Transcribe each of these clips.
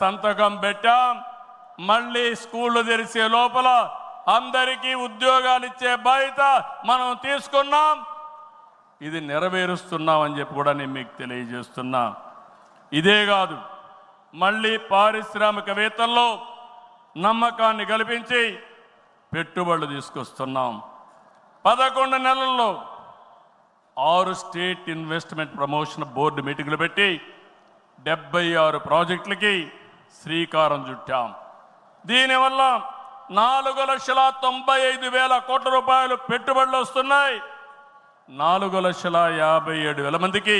సంతకం పెట్టాం. మళ్ళీ స్కూళ్ళు తెరిచే లోపల అందరికీ ఉద్యోగాలు ఇచ్చే బాధ్యత మనం తీసుకున్నాం. ఇది నెరవేరుస్తున్నామని చెప్పి కూడా నేను మీకు తెలియజేస్తున్నా. ఇదే కాదు, మళ్ళీ పారిశ్రామికవేత్తల్లో నమ్మకాన్ని కల్పించి పెట్టుబడులు తీసుకొస్తున్నాం. 11 నెలల్లో 6 స్టేట్ ఇన్వెస్ట్మెంట్ ప్రమోషన్ బోర్డు మీటింగ్లు పెట్టి 76 ప్రాజెక్టులకి శ్రీకారం చుట్టాం. దీనివల్ల 4,95,000 కోట్ల రూపాయలు పెట్టుబడులు వస్తున్నాయి. 4,57,000 మందికి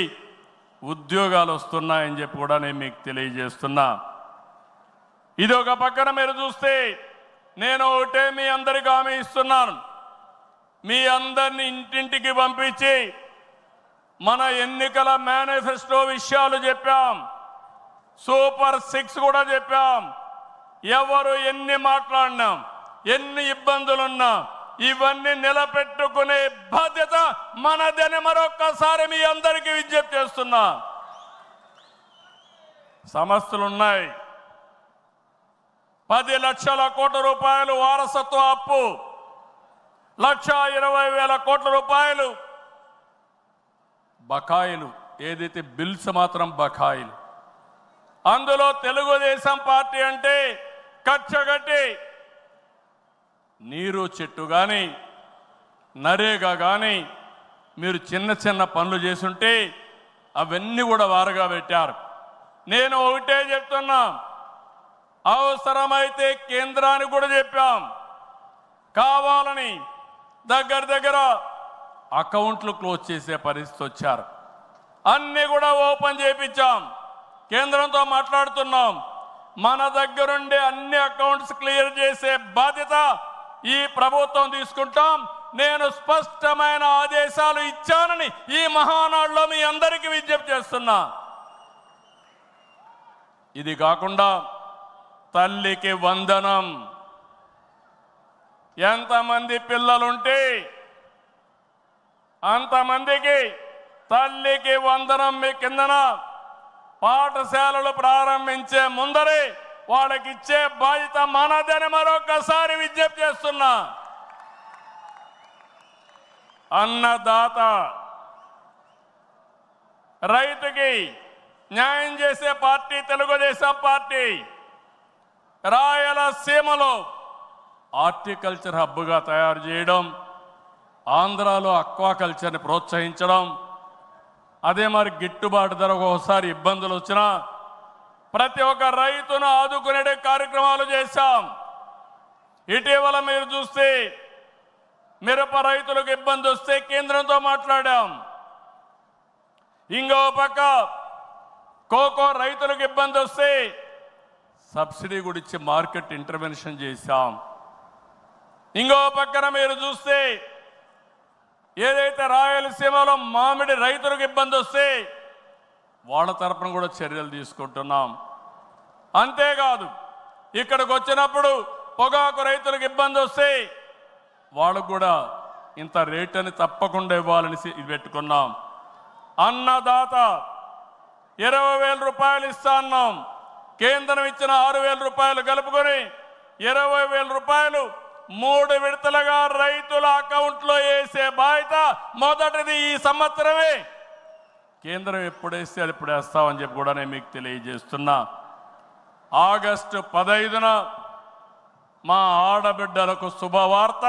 ఉద్యోగాలు వస్తున్నాయని చెప్పి కూడా నేను మీకు తెలియజేస్తున్నా. ఇది ఒక పక్కన మీరు చూస్తే, నేను ఒకటే మీ అందరికీ హామీ ఇస్తున్నాను. మీ అందరిని ఇంటింటికి పంపించి మన ఎన్నికల మేనిఫెస్టో విషయాలు చెప్పాం. సూపర్ 6 కూడా చెప్పాం. ఎవరు ఎన్ని మాట్లాడినాం, ఎన్ని ఇబ్బందులున్నా ఇవన్నీ నిలబెట్టుకునే బాధ్యత మనదని మరొక్కసారి మీ అందరికీ విజ్ఞప్తి చేస్తున్నా. సమస్యలున్నాయి. 10 లక్షల కోట్ల రూపాయలు వారసత్వ అప్పు, 1,20,000 కోట్ల రూపాయలు బకాయిలు, ఏదైతే బిల్స్ మాత్రం బకాయిలు. అందులో తెలుగుదేశం పార్టీ అంటే కచ్చగట్టి నీరు చెట్టు కానీ నరేగా కానీ మీరు చిన్న చిన్న పనులు చేసుంటే అవన్నీ కూడా వారగా పెట్టారు. నేను ఒకటే చెప్తున్నా, అవసరమైతే కేంద్రానికి కూడా చెప్పాం. కావాలని దగ్గర అకౌంట్లు క్లోజ్ చేసే పరిస్థితి వచ్చారు. అన్నీ కూడా ఓపెన్ చేయించాం. కేంద్రంతో మాట్లాడుతున్నాం. మన దగ్గరుండే అన్ని అకౌంట్స్ క్లియర్ చేసే బాధ్యత ఈ ప్రభుత్వం తీసుకుంటాం. నేను స్పష్టమైన ఆదేశాలు ఇచ్చానని ఈ మహానాడులో మీ అందరికీ విజ్ఞప్తి చేస్తున్నా. ఇది కాకుండా తల్లికి వందనం, ఎంతమంది పిల్లలుంటే అంతమందికి తల్లికి వందనం మీ కిందన పాఠశాలలు ప్రారంభించే ముందరే వాళ్ళకి ఇచ్చే బాధ్యత మనదని మరొకసారి విజ్ఞప్తి చేస్తున్నా. అన్నదాత, రైతుకి న్యాయం చేసే పార్టీ తెలుగుదేశం పార్టీ. రాయలసీమలో హార్టికల్చర్ హబ్గా తయారు చేయడం, ఆంధ్రాలో అక్వాకల్చర్ని ప్రోత్సహించడం, అదే మరి గిట్టుబాటు ధర ఒకసారి ఇబ్బందులు వచ్చినా ప్రతి ఒక్క రైతును ఆదుకునే కార్యక్రమాలు చేశాం. ఇటీవల మీరు చూస్తే మిరప రైతులకు ఇబ్బంది వస్తే కేంద్రంతో మాట్లాడాం. ఇంకో పక్క కోకో రైతులకు ఇబ్బంది వస్తే సబ్సిడీ కూడా ఇచ్చి మార్కెట్ ఇంటర్వెన్షన్ చేశాం. ఇంకో పక్కన మీరు చూస్తే ఏదైతే రాయలసీమలో మామిడి రైతులకు ఇబ్బంది వస్తే వాళ్ళ తరపున కూడా చర్యలు తీసుకుంటున్నాం. అంతేకాదు, ఇక్కడికి వచ్చినప్పుడు పొగాకు రైతులకు ఇబ్బంది వస్తే వాళ్ళకు కూడా ఇంత రేట్ అని తప్పకుండా ఇవ్వాలని ఇది పెట్టుకున్నాం. అన్నదాత 20,000 రూపాయలు ఇస్తా అన్నాం. కేంద్రం ఇచ్చిన 6,000 రూపాయలు కలుపుకొని 20,000 రూపాయలు 3 విడతలుగా రైతుల అకౌంట్లో వేసే బాధ్యత మొదటిది ఈ సంవత్సరమే. కేంద్రం ఎప్పుడు వేస్తే అది ఇప్పుడు వేస్తామని చెప్పి కూడా నేను మీకు తెలియజేస్తున్నా. ఆగస్టు 15న మా ఆడబిడ్డలకు శుభవార్త,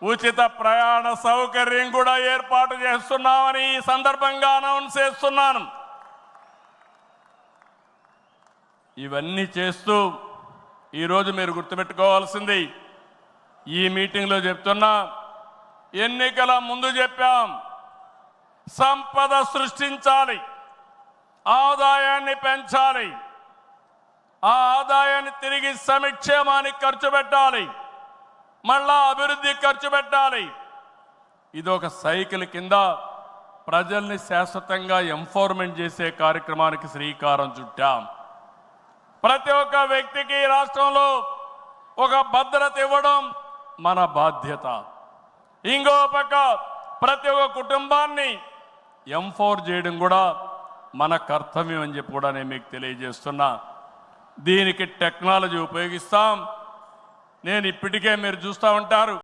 ఉచిత ప్రయాణ సౌకర్యం కూడా ఏర్పాటు చేస్తున్నామని ఈ సందర్భంగా అనౌన్స్ చేస్తున్నాను. ఇవన్నీ చేస్తూ ఈరోజు మీరు గుర్తుపెట్టుకోవాల్సింది, ఈ మీటింగ్లో చెప్తున్నా, ఎన్నికల ముందు చెప్పాం, సంపద సృష్టించాలి, ఆదాయాన్ని పెంచాలి, ఆ ఆదాయాన్ని తిరిగి సంక్షేమానికి ఖర్చు పెట్టాలి, మళ్ళా అభివృద్ధి ఖర్చు పెట్టాలి. ఇది ఒక సైకిల్ కింద ప్రజల్ని శాశ్వతంగా ఎంపవర్మెంట్ చేసే కార్యక్రమానికి శ్రీకారం చుట్టాం. ప్రతి ఒక్క వ్యక్తికి రాష్ట్రంలో ఒక భద్రత ఇవ్వడం మన బాధ్యత. ఇంకో పక్క ప్రతి ఒక్క కుటుంబాన్ని ఎంపవర్ చేయడం కూడా మన కర్తవ్యం అని చెప్పి కూడా నేను మీకు తెలియజేస్తున్నా. దీనికి టెక్నాలజీ ఉపయోగిస్తాం. నేను ఇప్పటికే మీరు చూస్తూ ఉంటారు,